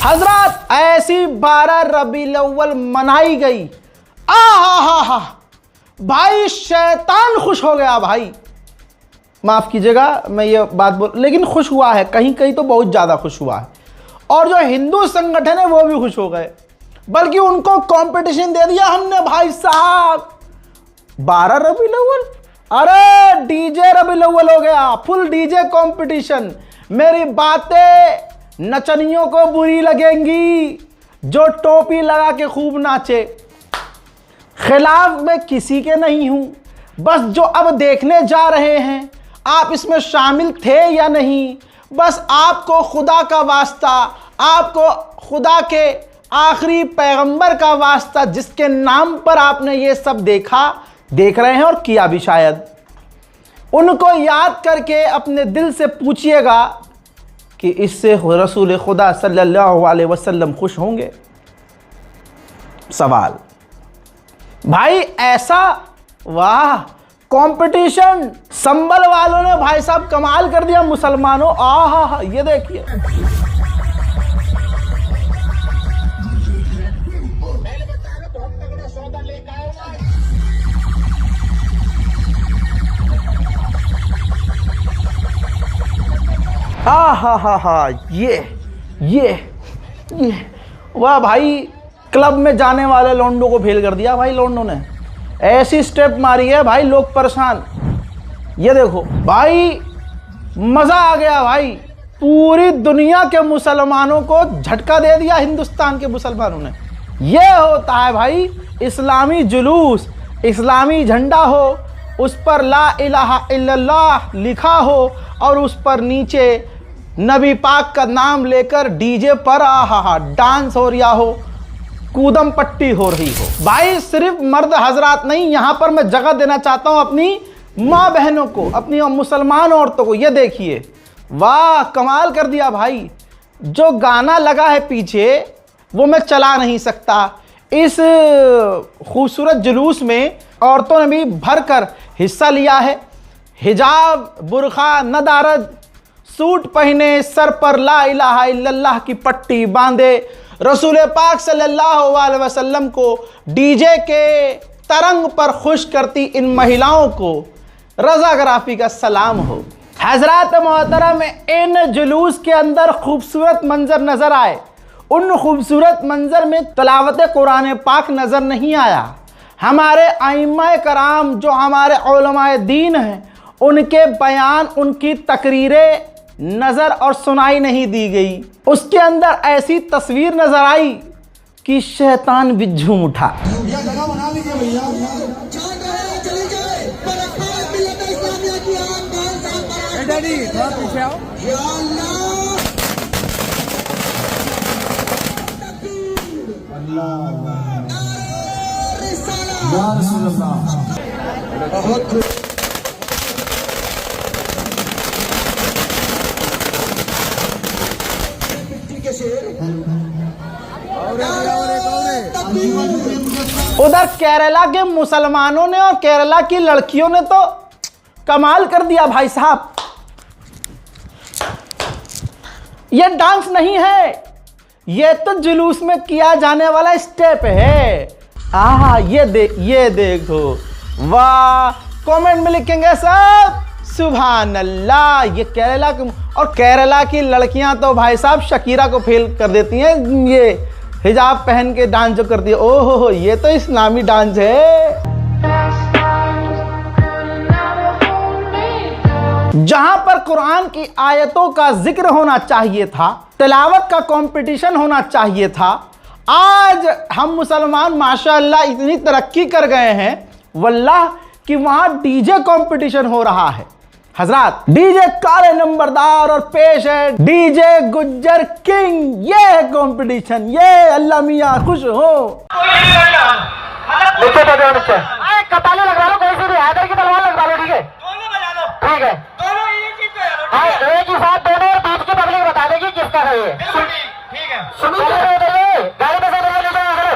हजरत ऐसी 12 रबीउल अव्वल मनाई गई, हा भाई शैतान खुश हो गया भाई। माफ कीजिएगा मैं ये बात बोल, लेकिन खुश हुआ है, कहीं कहीं तो बहुत ज्यादा खुश हुआ है। और जो हिंदू संगठन है वो भी खुश हो गए, बल्कि उनको कंपटीशन दे दिया हमने भाई साहब। 12 रबीउल अव्वल, अरे डीजे रबीउल अव्वल हो गया, फुल डीजे कंपटीशन। मेरी बातें नचनियों को बुरी लगेंगी जो टोपी लगा के खूब नाचे। खिलाफ मैं किसी के नहीं हूं, बस जो अब देखने जा रहे हैं आप इसमें शामिल थे या नहीं, बस आपको खुदा का वास्ता, आपको खुदा के आखिरी पैगंबर का वास्ता, जिसके नाम पर आपने ये सब देख रहे हैं और किया भी शायद, उनको याद करके अपने दिल से पूछिएगा कि इससे रसूल खुदा सल्लल्लाहु अलैहि वसल्लम खुश होंगे। सवाल भाई ऐसा, वाह कंपटीशन, संबल वालों ने भाई साहब कमाल कर दिया मुसलमानों। आहा ये देखिए, हा ये वाह भाई, क्लब में जाने वाले लोंडो को फेल कर दिया भाई। लोंडो ने ऐसी स्टेप मारी है भाई, लोग परेशान। ये देखो भाई, मजा आ गया भाई, पूरी दुनिया के मुसलमानों को झटका दे दिया हिंदुस्तान के मुसलमानों ने। ये होता है भाई इस्लामी जुलूस, इस्लामी झंडा हो, उस पर ला इलाहा इल्लल्लाह लिखा हो और उस पर नीचे नबी पाक का नाम लेकर डीजे पर आहा डांस हो रहा हो, कूदम पट्टी हो रही हो। भाई सिर्फ मर्द हजरात नहीं, यहां पर मैं जगह देना चाहता हूं अपनी माँ बहनों को, अपनी मुसलमान औरतों को। ये देखिए, वाह कमाल कर दिया भाई। जो गाना लगा है पीछे वो मैं चला नहीं सकता। इस खूबसूरत जुलूस में औरतों ने भी भरकर हिस्सा लिया है। हिजाब, बुरखा, नदारद, सूट पहने, सर पर ला इलाहा इल्लल्लाह की पट्टी बांधे, रसूल पाक सल्लल्लाहु अलैहि वसल्लम को डीजे के तरंग पर खुश करती इन महिलाओं को रज़ाग्राफी का सलाम हो। हजरात मोहतरम, इन जुलूस के अंदर खूबसूरत मंजर नजर आए, उन खूबसूरत मंजर में तलावत कुरान पाक नजर नहीं आया। हमारे आइम्मा कराम, जो हमारे उलमाए दीन हैं, उनके बयान, उनकी तकरीरें नजर और सुनाई नहीं दी गई। उसके अंदर ऐसी तस्वीर नजर आई कि शैतान भी झूम उठा। उधर केरला के मुसलमानों ने और केरला की लड़कियों ने तो कमाल कर दिया भाई साहब। ये डांस नहीं है, ये तो जुलूस में किया जाने वाला स्टेप है। आहा ये देखो, वाह। कमेंट में लिखेंगे सब सुभान अल्लाह। ये केरला के, और केरला की लड़कियां तो भाई साहब शकीरा को फेल कर देती हैं। ये हिजाब पहन के डांस जो करती है, ओहो ये तो इस्लामी डांस है। जहां पर कुरान की आयतों का जिक्र होना चाहिए था, तिलावत का कंपटीशन होना चाहिए था, आज हम मुसलमान माशाअल्लाह इतनी तरक्की कर गए हैं वल्लाह कि वहां डीजे कंपटीशन हो रहा है। हजरात, डीजे काले नंबरदार और पेश है डीजे गुज्जर किंग। ये है कंपटीशन, ये अल्लाह मियां खुश हो। कताले लगवा लो, कोई सी भी हैदर की तलवार लगवा लो, ठीक है? ठीक है, एक ही साथ दोनों, और बीच की पब्लिक बता देगी किसका है ये। ठीक है, गाड़ी में से करना है,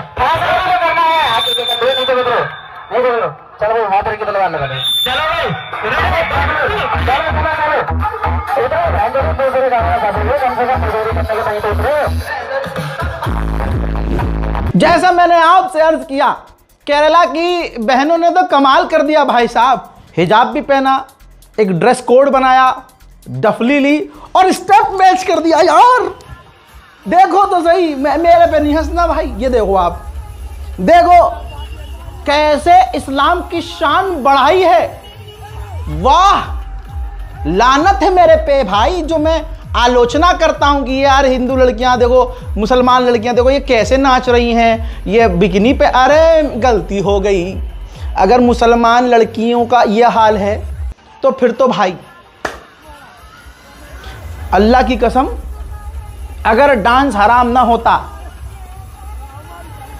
चलो भाई हैदर की तलवार लगा दे। चलो भाई, जैसा मैंने आपसे अर्ज किया, केरला की बहनों ने तो कमाल कर दिया भाई साहब। हिजाब भी पहना, एक ड्रेस कोड बनाया, डफली ली और स्टेप मैच कर दिया यार। देखो तो सही, मेरे पे नहीं हंसना भाई। ये देखो आप, देखो कैसे इस्लाम की शान बढ़ाई है। वाह, लानत है मेरे पे भाई, जो मैं आलोचना करता हूं कि यार हिंदू लड़कियां देखो, मुसलमान लड़कियां देखो, ये कैसे नाच रही हैं, ये बिकिनी पे। अरे गलती हो गई। अगर मुसलमान लड़कियों का ये हाल है तो फिर तो भाई अल्लाह की कसम, अगर डांस हराम ना होता,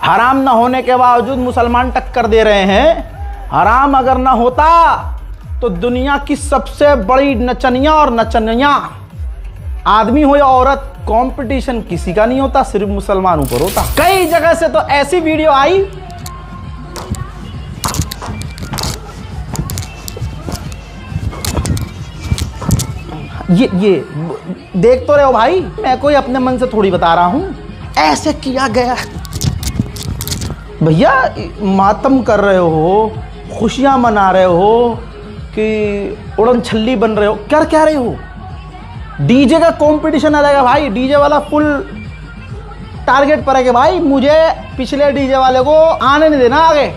हराम ना होने के बावजूद मुसलमान टक्कर दे रहे हैं, हराम अगर ना होता तो दुनिया की सबसे बड़ी नचनिया और नचनिया, आदमी हो या औरत, कंपटीशन किसी का नहीं होता, सिर्फ मुसलमानों पर होता। कई जगह से तो ऐसी वीडियो आई, ये देख तो रहे हो भाई, मैं कोई अपने मन से थोड़ी बता रहा हूं, ऐसे किया गया। भैया मातम कर रहे हो, खुशियां मना रहे हो कि उड़न छल्ली बन रहे हो, क्या कह रहे हो? डीजे का कंपटीशन आ जाएगा भाई, डीजे वाला फुल टारगेट पर है कि भाई मुझे पिछले डीजे वाले को आने नहीं देना आगे।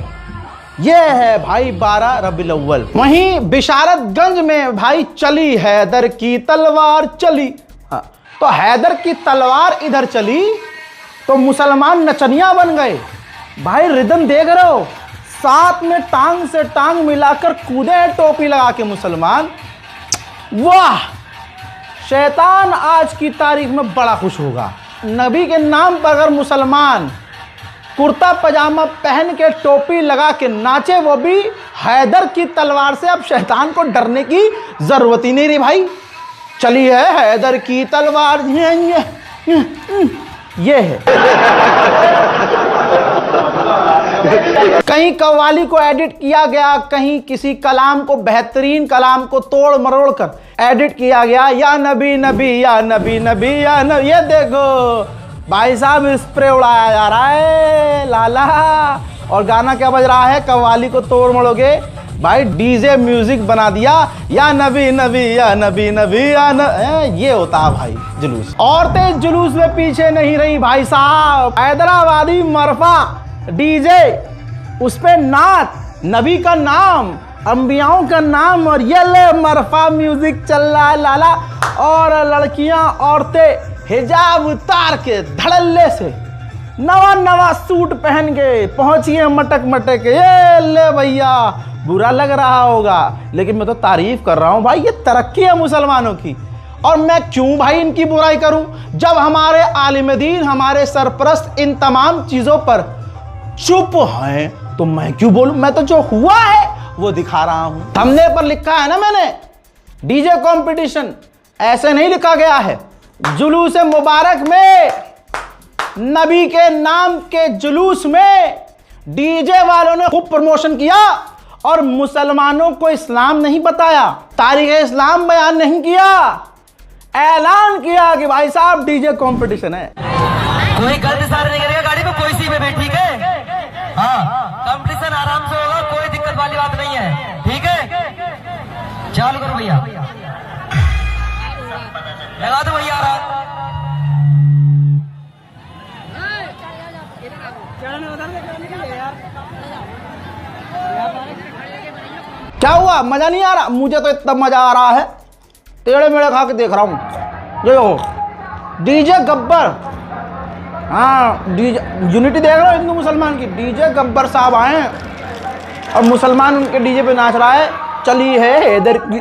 ये है भाई 12 रबीउल अव्वल। वहीं बिशारतगंज में भाई चली हैदर की तलवार चली। हाँ, तो हैदर की तलवार इधर चली तो मुसलमान नचनिया बन गए भाई। रिदम देख रहे हो, साथ में टांग से टांग मिलाकर कूदे टोपी लगा के मुसलमान। वाह, शैतान आज की तारीख में बड़ा खुश होगा। नबी के नाम पर अगर मुसलमान कुर्ता पजामा पहन के टोपी लगा के नाचे, वो भी हैदर की तलवार से, अब शैतान को डरने की जरूरत ही नहीं रही भाई। चली है हैदर की तलवार, ये है। कहीं कव्वाली को एडिट किया गया, कहीं किसी कलाम को, बेहतरीन कलाम को तोड़ मरोड़ कर एडिट किया गया, या नबी नबी या नबी नबी या नबी। ये देखो भाई साहब, स्प्रे उड़ाया जा रहा है लाला, और गाना क्या बज रहा है? कव्वाली को तोड़ मरोगे भाई, डीजे म्यूजिक बना दिया, या नबी नबी या नबी नबी या ये होता है भाई जुलूस। औरतें जुलूस में पीछे नहीं रही भाई साहब। हैदराबादी मरफा डीजे, उस पे नात, नबी का नाम, अंबियाओं का नाम, और ये ले मरफा म्यूजिक चल रहा है लाला। और लड़कियां औरतें हिजाब उतार के धड़ल्ले से नवा नवा सूट पहन के पहुंची है मटक मटक। ये ले भैया, बुरा लग रहा होगा लेकिन मैं तो तारीफ कर रहा हूं भाई, ये तरक्की है मुसलमानों की। और मैं क्यों भाई इनकी बुराई करूं, जब हमारे आलिम दीन, हमारे सरपरस्त इन तमाम चीजों पर चुप हैं तो मैं क्यों बोलूं? मैं तो जो हुआ है वो दिखा रहा हूं। थंबनेल पर लिखा है ना मैंने, डीजे कंपटीशन, ऐसे नहीं लिखा गया है। जुलूस मुबारक में, नबी के नाम के जुलूस में डीजे वालों ने खूब प्रमोशन किया और मुसलमानों को इस्लाम नहीं बताया, तारीख इस्लाम बयान नहीं किया, ऐलान किया कि भाई साहब डीजे कंपटीशन है। कोई गलत इशारा नहीं करेगा गाड़ी में, कोई सी में भी, ठीक है? हाँ, कंपटीशन आराम से होगा, कोई दिक्कत वाली बात नहीं है, ठीक है? चालू करो भैया, लगा दो भैया। क्या हुआ, मजा नहीं आ रहा? मुझे तो इतना मजा आ रहा है, टेढ़े मेढ़े खा के देख रहा हूं। ये हो डीजे गब्बर, हाँ डीजे यूनिटी देख रहे हो हिंदू मुसलमान की। डीजे गब्बर साहब आए और मुसलमान उनके डीजे पे नाच रहा है। चली है हैदर की,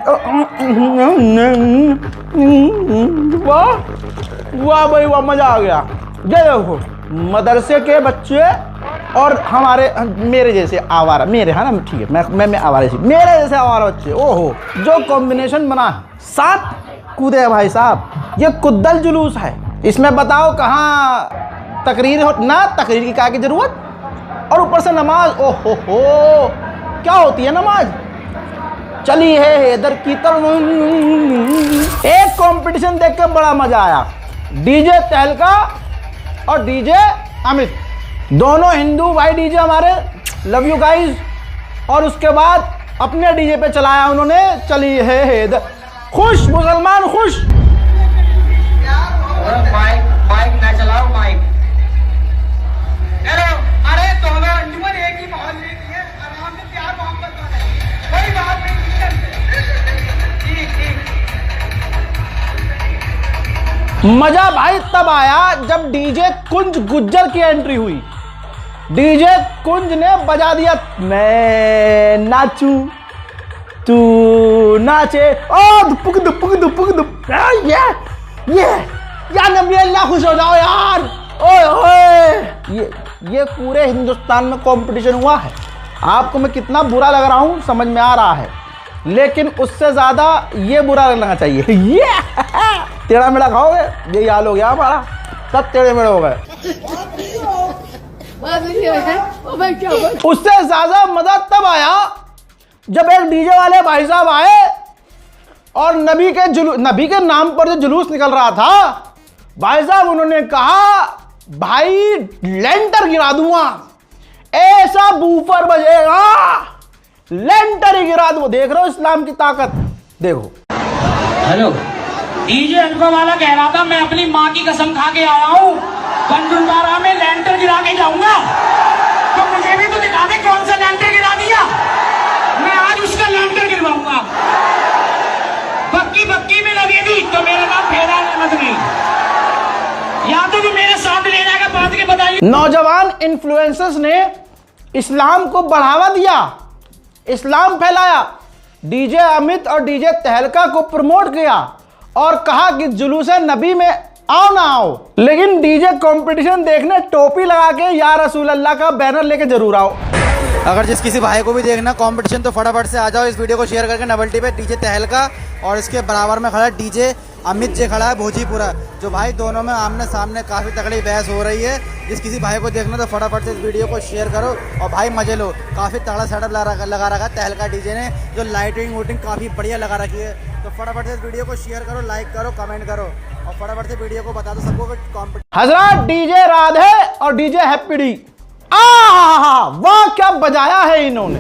वाह वाह भाई वाह, मजा आ गया। ये देखो मदरसे के बच्चे और हमारे, मेरे जैसे आवारा, मेरे है ना, ठीक है, मैं आवारा सी, मेरे जैसे आवारा बच्चे, ओहो जो कॉम्बिनेशन बना, साथ कूदे भाई साहब। ये कुद्दल जुलूस है, इसमें बताओ कहाँ तकरीर हो ना, तकरीर की क्या की जरूरत, और ऊपर से नमाज, ओहो हो क्या होती है नमाज। चली है हैदर की तरफ। एक कंपटीशन देख के बड़ा मजा आया, डीजे तहलका और डीजे अमित, दोनों हिंदू भाई डीजे हमारे, लव यू गाइज। और उसके बाद अपने डीजे पे चलाया उन्होंने, चली है खुश मुसलमान खुश। माइक माइक ना चलाओ माइक। हेलो, अरे दोनों अंजुमन एक ही माहौल में है, आराम से प्यार मोहब्बत वाला है, कोई बात नहीं। ठीक ठीक। मजा भाई तब आया जब डीजे कुंज गुज्जर की एंट्री हुई। डीजे कुंज ने बजा दिया, मैं नाचू तू नाचे, ओ दुपुक दुपुक दुपुक दुप, ये या नबी अल्लाह खुश हो जाओ यार, ओए ओए। ये पूरे हिंदुस्तान में कंपटीशन हुआ है। आपको मैं कितना बुरा लग रहा हूं समझ में आ रहा है, लेकिन उससे ज्यादा ये बुरा लगना चाहिए। ये टेढ़ा मेढ़ा खाओगे, यही हाल हो गया हमारा, सब टेढ़े मेढ़े हो गए। उससे ज्यादा मजा तब आया जब एक डीजे वाले भाई साहब आए और नबी के नाम पर जो जुलूस निकल रहा था, भाई साहब उन्होंने कहा भाई लेंटर गिरा दूंगा, ऐसा बूफर बजेगा लेंटर ही गिरा दूंगा। देख रहे हो इस्लाम की ताकत, देखो। हेलो, डीजे अनुपम वाला कह रहा था मैं अपनी माँ की कसम खा के आया हूँ, पंजुलबारा में लेंटर गिरा के जाऊंगा। तो मुझे भी तो दिखा दे कौन सा लेंटर गिरा दिया, मैं आज उसका लेंटर गिरवाऊंगा। बक्की बक्की में लगेगी तो मेरा नाम फेरा रहमत नहीं, या तो मेरे साथ ले जाएगा, बात के बताइए। नौजवान इन्फ्लुएंसर्स ने इस्लाम को बढ़ावा दिया, इस्लाम फैलाया, डीजे अमित और डीजे तहलका को प्रमोट किया और कहा कि जुलूस नबी में आओ ना आओ, लेकिन डीजे कंपटीशन देखने टोपी लगा के या रसूल अल्लाह का बैनर लेके जरूर आओ। अगर जिस किसी भाई को भी देखना कंपटीशन तो फटाफट से आ जाओ, इस वीडियो को शेयर करके। नवल्टी पे डीजे तहलका और इसके बराबर में खड़ा डीजे अमित जी खड़ा है भोजीपुरा, जो भाई दोनों में आमने सामने काफ़ी तगड़ी बहस हो रही है। जिस किसी भाई को देखना तो फटाफट से इस वीडियो को शेयर करो और भाई मजे लो। काफ़ी तगड़ा सेटअप लगा रखा है तहलका डीजे ने, जो लाइटिंग वोटिंग काफ़ी बढ़िया लगा रखी है। तो फटाफट से इस वीडियो को शेयर करो, लाइक करो, कमेंट करो और फटाफट से वीडियो को बता दो सबको कि कॉम्पिटिशन। हजरत डीजे राधे और डीजे हैप्पी डी, वाह क्या बजाया है इन्होंने।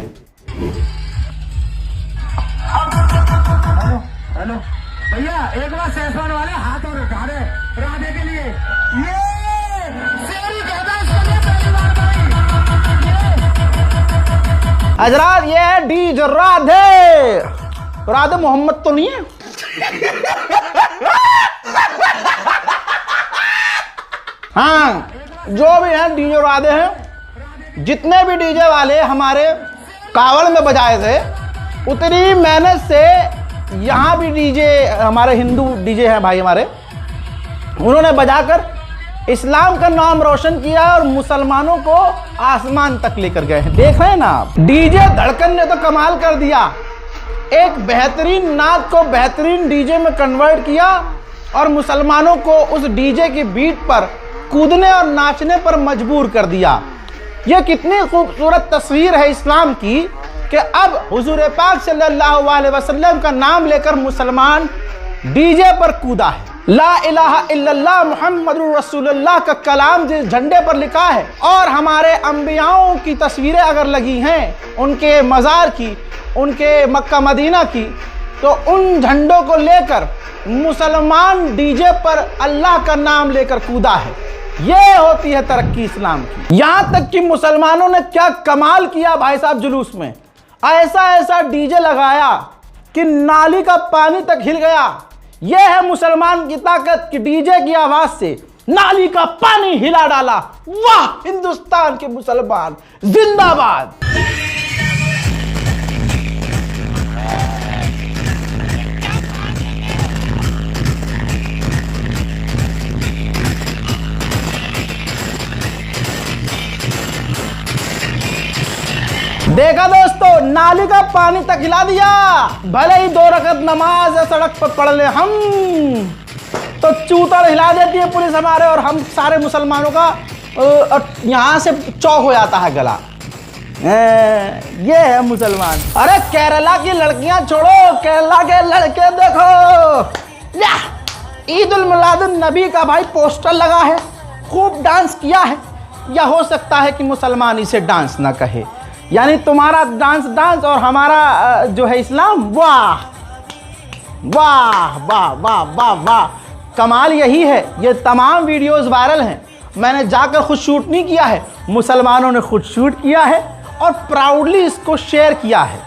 हेलो भैया, एक बार सेसवान वाले हाथ और उठा रहे राधे के लिए, ये शेरी कहता है इसको पहली बार भाई। हजरत ये है डीजे राधे, राधे मोहम्मद तो नहीं है। हाँ, जो भी है डीजे राधे हैं। जितने भी डीजे वाले हमारे कावड़ में बजाए थे, उतनी मेहनत से यहाँ भी डीजे हमारे हिंदू डीजे हैं भाई हमारे, उन्होंने बजाकर इस्लाम का नाम रोशन किया और मुसलमानों को आसमान तक लेकर गए हैं। देख रहे हैं ना आप, डीजे धड़कन ने तो कमाल कर दिया, एक बेहतरीन नाच को बेहतरीन डीजे में कन्वर्ट किया और मुसलमानों को उस डीजे की बीट पर कूदने और नाचने पर मजबूर कर दिया। यह कितनी खूबसूरत तस्वीर है इस्लाम की कि अब हुजूर पाक सल्लल्लाहु अलैहि वसल्लम का नाम लेकर मुसलमान डीजे पर कूदा है। ला इलाहा इल्लल्लाह मुहम्मदुर रसूलुल्लाह का कलाम जिस झंडे पर लिखा है और हमारे अंबियाओं की तस्वीरें अगर लगी हैं, उनके मज़ार की, उनके मक्का मदीना की, तो उन झंडों को लेकर मुसलमान डीजे पर अल्लाह का नाम लेकर कूदा है। ये होती है तरक्की इस्लाम की। यहां तक कि मुसलमानों ने क्या कमाल किया भाई साहब जुलूस में, ऐसा ऐसा डीजे लगाया कि नाली का पानी तक हिल गया। यह है मुसलमान की ताकत कि डीजे की आवाज से नाली का पानी हिला डाला। वाह हिंदुस्तान के मुसलमान जिंदाबाद। देखा दोस्तों, नाली का पानी तक हिला दिया। भले ही 2 रकत नमाज सड़क पर पढ़ ले हम, तो चूतर हिला देती है पुलिस हमारे और हम सारे मुसलमानों का यहाँ से चौक हो जाता है गला। ये है मुसलमान। अरे केरला की लड़कियां छोड़ो, केरला के लड़के देखो। ईद उल मिलादुन नबी का भाई पोस्टर लगा है, खूब डांस किया है। या हो सकता है कि मुसलमान इसे डांस ना कहे। यानी तुम्हारा डांस डांस और हमारा जो है इस्लाम, वाह वाह वाह वाह वाह वाह। कमाल यही है, ये तमाम वीडियोस वायरल हैं। मैंने जाकर खुद शूट नहीं किया है, मुसलमानों ने खुद शूट किया है और प्राउडली इसको शेयर किया है।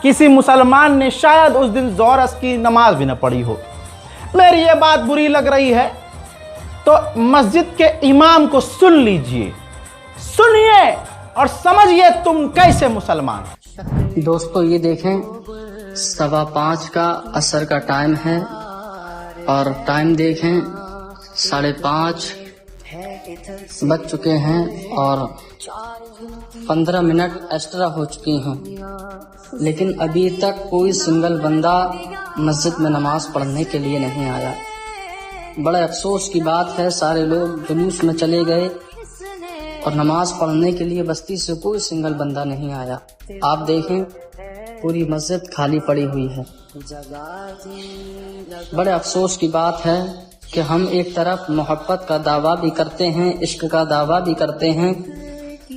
किसी मुसलमान ने शायद उस दिन ज़ोहर की नमाज भी न पढ़ी हो। मेरी ये बात बुरी लग रही है तो मस्जिद के इमाम को सुन लीजिए, सुनिए और समझिए तुम कैसे मुसलमान। दोस्तों ये देखें 5:15 का असर का टाइम है और टाइम देखें 5:30 बज चुके हैं और 15 मिनट एक्स्ट्रा हो चुकी हैं, लेकिन अभी तक कोई सिंगल बंदा मस्जिद में नमाज पढ़ने के लिए नहीं आया। बड़े अफसोस की बात है, सारे लोग जुलूस में चले गए और नमाज पढ़ने के लिए बस्ती से कोई सिंगल बंदा नहीं आया। आप देखें पूरी मस्जिद खाली पड़ी हुई है। बड़े अफसोस की बात है कि हम एक तरफ मोहब्बत का दावा भी करते हैं, इश्क का दावा भी करते हैं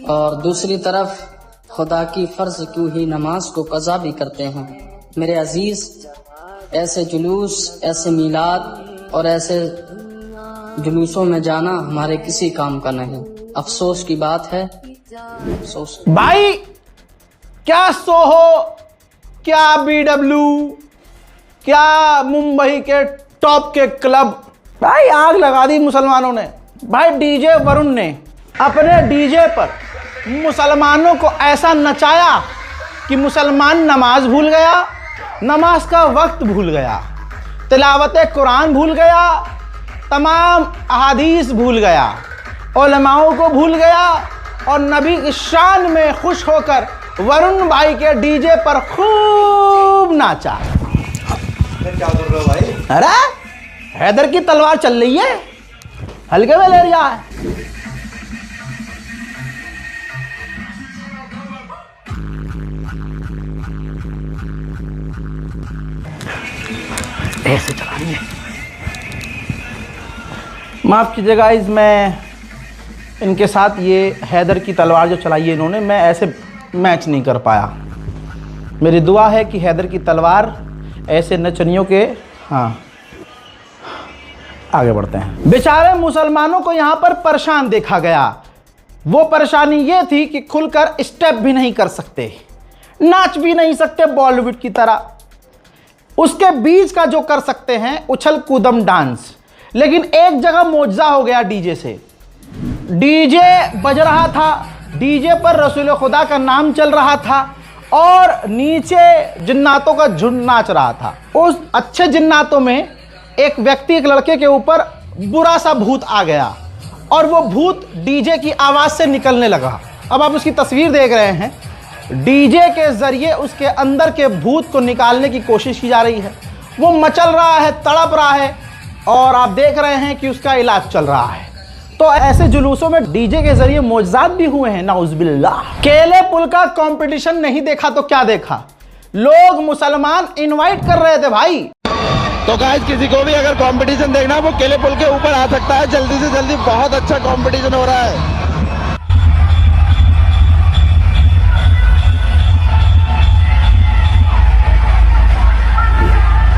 और दूसरी तरफ खुदा की फर्ज की हुई नमाज को कज़ा भी करते हैं। मेरे अजीज, ऐसे जुलूस, ऐसे मीलाद और ऐसे जुलूसों में जाना हमारे किसी काम का नहीं। अफसोस की बात है। अफसोस भाई, क्या सोहो, क्या BW, क्या मुंबई के टॉप के क्लब, भाई आग लगा दी मुसलमानों ने। भाई डीजे वरुण ने अपने डीजे पर मुसलमानों को ऐसा नचाया कि मुसलमान नमाज भूल गया, नमाज का वक्त भूल गया, तिलावत कुरान भूल गया, तमाम अहादीस भूल गया, उलमाओं को भूल गया और नबी की शान में खुश होकर वरुण भाई के डीजे पर खूब नाचा। क्या कर रहे हो भाई? अरे हैदर की तलवार चल रही है, हल्के में ले रहा है। ऐसे चलानी है। माफ कीजिएगा, इस मैं इनके साथ ये हैदर की तलवार जो चलाई है इन्होंने, मैं ऐसे मैच नहीं कर पाया। मेरी दुआ है कि हैदर की तलवार ऐसे नचनियों के, हाँ आगे बढ़ते हैं। बेचारे मुसलमानों को यहाँ पर परेशान देखा गया। वो परेशानी ये थी कि खुलकर स्टेप भी नहीं कर सकते, नाच भी नहीं सकते बॉलीवुड की तरह। उसके बीच का जो कर सकते हैं उछल कूदम डांस। लेकिन एक जगह मौजज़ा हो गया डीजे से। डीजे बज रहा था, डीजे पर रसूल खुदा का नाम चल रहा था और नीचे जिन्नातों का झुंड नाच रहा था। उस अच्छे जिन्नातों में एक व्यक्ति, एक लड़के के ऊपर बुरा सा भूत आ गया और वो भूत डीजे की आवाज़ से निकलने लगा। अब आप उसकी तस्वीर देख रहे हैं, डीजे के ज़रिए उसके अंदर के भूत को निकालने की कोशिश की जा रही है। वो मचल रहा है, तड़प रहा है और आप देख रहे हैं कि उसका इलाज चल रहा है। तो ऐसे जुलूसों में डीजे के जरिए मौजज़ात भी हुए हैं, नाउज़ुबिल्लाह। केले पुल का कंपटीशन नहीं देखा तो क्या देखा, लोग मुसलमान इनवाइट कर रहे थे भाई। तो गाइस, किसी को भी अगर कंपटीशन देखना है वो केले पुल के ऊपर आ सकता है, जल्दी से जल्दी। बहुत अच्छा कंपटीशन हो रहा है।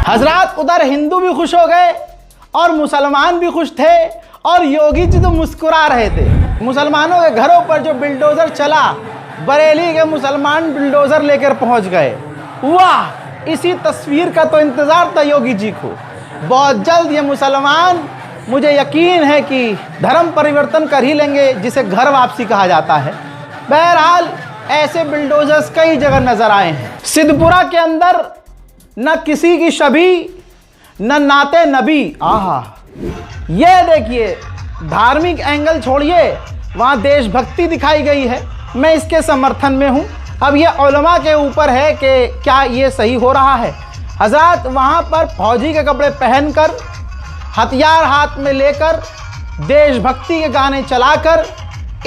हजरात, उधर हिंदू भी खुश हो गए और मुसलमान भी खुश थे और योगी जी तो मुस्कुरा रहे थे। मुसलमानों के घरों पर जो बिल्डोजर चला, बरेली के मुसलमान बिल्डोजर लेकर पहुंच गए। वाह, इसी तस्वीर का तो इंतज़ार था योगी जी को। बहुत जल्द ये मुसलमान, मुझे यकीन है कि धर्म परिवर्तन कर ही लेंगे, जिसे घर वापसी कहा जाता है। बहरहाल ऐसे बिल्डोजर्स कई जगह नज़र आए हैं। सिद्धपुरा के अंदर न किसी की छवि, न नाते नबी। आहा, ये देखिए, धार्मिक एंगल छोड़िए, वहाँ देशभक्ति दिखाई गई है। मैं इसके समर्थन में हूँ। अब ये उलमा के ऊपर है कि क्या ये सही हो रहा है। हज़रात, वहाँ पर फौजी के कपड़े पहनकर, हथियार हाथ में लेकर, देशभक्ति के गाने चलाकर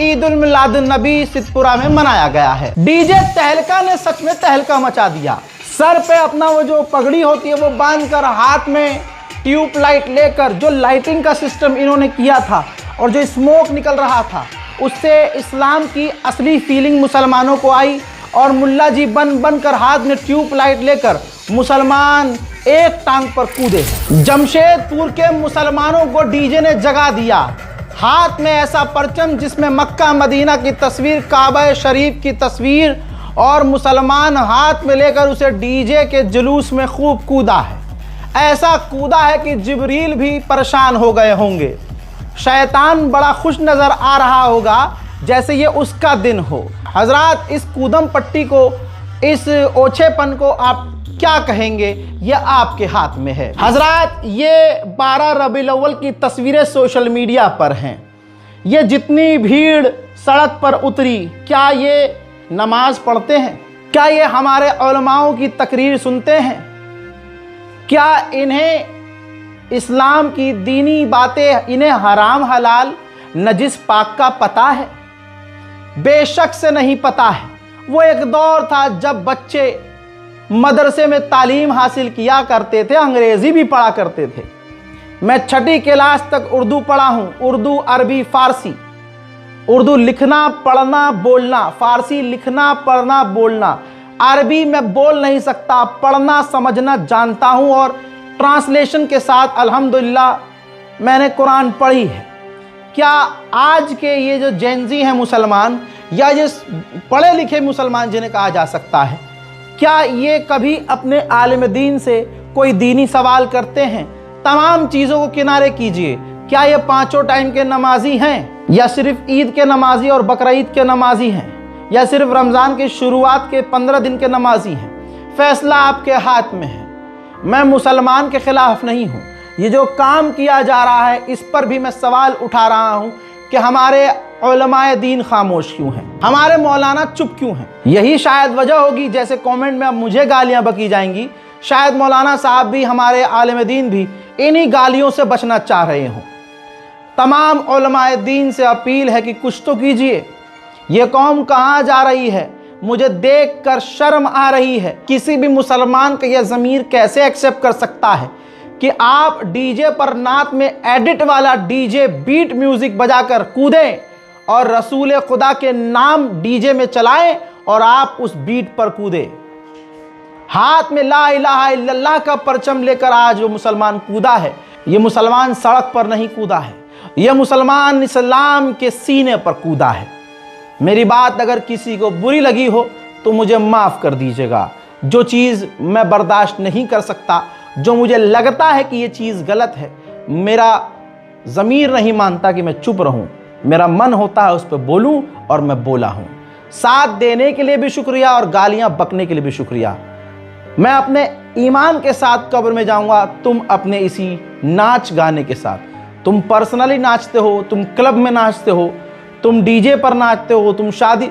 ईद उल मिलादुन नबी सिद्धपुरा में मनाया गया है। डीजे तहलका ने सच में तहलका मचा दिया। सर पे अपना वो जो पगड़ी होती है वो बांधकर, हाथ में ट्यूब लाइट लेकर, जो लाइटिंग का सिस्टम इन्होंने किया था और जो स्मोक निकल रहा था, उससे इस्लाम की असली फीलिंग मुसलमानों को आई और मुल्ला जी बन कर हाथ में ट्यूब लाइट लेकर मुसलमान एक टांग पर कूदे। जमशेदपुर के मुसलमानों को डीजे ने जगा दिया। हाथ में ऐसा परचम जिसमें मक्का मदीना की तस्वीर, काबा शरीफ की तस्वीर, और मुसलमान हाथ में लेकर उसे डीजे के जुलूस में खूब कूदा है। ऐसा कूदा है कि जिब्रील भी परेशान हो गए होंगे। शैतान बड़ा खुश नज़र आ रहा होगा जैसे ये उसका दिन हो। हजरात, इस कूदम पट्टी को, इस ओछेपन को आप क्या कहेंगे, ये आपके हाथ में है। हजरात, ये 12 रबीउल अव्वल की तस्वीरें सोशल मीडिया पर हैं। ये जितनी भीड़ सड़क पर उतरी, क्या ये नमाज पढ़ते हैं? क्या ये हमारे उलमाओं की तकरीर सुनते हैं? क्या इन्हें इस्लाम की दीनी बातें, इन्हें हराम हलाल नजिस पाक का पता है? बेशक से नहीं पता है। वो एक दौर था जब बच्चे मदरसे में तालीम हासिल किया करते थे, अंग्रेज़ी भी पढ़ा करते थे। मैं 6ठी क्लास तक उर्दू पढ़ा हूँ, उर्दू, अरबी, फ़ारसी। उर्दू लिखना पढ़ना बोलना, फ़ारसी लिखना पढ़ना बोलना, अरबी मैं बोल नहीं सकता, पढ़ना समझना जानता हूँ और ट्रांसलेशन के साथ अल्हम्दुलिल्लाह मैंने कुरान पढ़ी है। क्या आज के ये जो जेनजी हैं मुसलमान, या ये पढ़े लिखे मुसलमान जिन्हें कहा जा सकता है, क्या ये कभी अपने आलिम दीन से कोई दीनी सवाल करते हैं? तमाम चीज़ों को किनारे कीजिए, क्या ये 5 टाइम के नमाजी हैं, या सिर्फ ईद के नमाजी और बकरीद के नमाजी हैं, या सिर्फ रमज़ान की शुरुआत के 15 दिन के नमाजी हैं? फैसला आपके हाथ में है। मैं मुसलमान के ख़िलाफ़ नहीं हूँ। ये जो काम किया जा रहा है इस पर भी मैं सवाल उठा रहा हूँ कि हमारे उलमाए दीन खामोश क्यों हैं, हमारे मौलाना चुप क्यों हैं? यही शायद वजह होगी, जैसे कमेंट में अब मुझे गालियाँ बकी जाएंगी, शायद मौलाना साहब भी, हमारे आलिम दीन भी इन्हीं गालियों से बचना चाह रहे हों। तमाम उलमाए दीन से अपील है कि कुछ तो कीजिए। ये कौम कहाँ जा रही है? मुझे देखकर शर्म आ रही है। किसी भी मुसलमान का यह ज़मीर कैसे एक्सेप्ट कर सकता है कि आप डीजे पर नात में एडिट वाला डीजे बीट म्यूज़िक बजाकर कूदें और रसूल खुदा के नाम डीजे में चलाएं और आप उस बीट पर कूदें। हाथ में ला इलाहा इल्लल्लाह का परचम लेकर आज जो मुसलमान कूदा है, ये मुसलमान सड़क पर नहीं कूदा है, यह मुसलमान इस्लाम के सीने पर कूदा है। मेरी बात अगर किसी को बुरी लगी हो तो मुझे माफ़ कर दीजिएगा। जो चीज़ मैं बर्दाश्त नहीं कर सकता, जो मुझे लगता है कि ये चीज़ गलत है, मेरा ज़मीर नहीं मानता कि मैं चुप रहूं। मेरा मन होता है उस पर बोलूं और मैं बोला हूं। साथ देने के लिए भी शुक्रिया और गालियां बकने के लिए भी शुक्रिया। मैं अपने ईमान के साथ कब्र में जाऊंगा, तुम अपने इसी नाच गाने के साथ। तुम पर्सनली नाचते हो, तुम क्लब में नाचते हो, तुम डीजे पर नाचते हो, तुम शादी,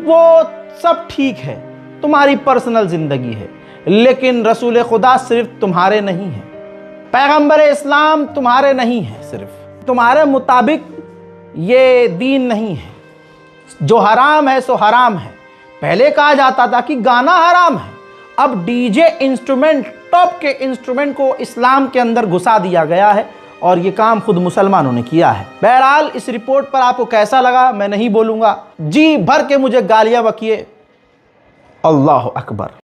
वो सब ठीक है, तुम्हारी पर्सनल ज़िंदगी है, लेकिन रसूल खुदा सिर्फ तुम्हारे नहीं है, पैगंबर इस्लाम तुम्हारे नहीं है, सिर्फ तुम्हारे मुताबिक ये दीन नहीं है। जो हराम है सो हराम है। पहले कहा जाता था कि गाना हराम है, अब डीजे इंस्ट्रूमेंट, टॉप के इंस्ट्रूमेंट को इस्लाम के अंदर घुसा दिया गया है और ये काम खुद मुसलमानों ने किया है। बहरहाल, इस रिपोर्ट पर आपको कैसा लगा मैं नहीं बोलूँगा, जी भर के मुझे गालियाँ बकिए। अल्लाह अकबर।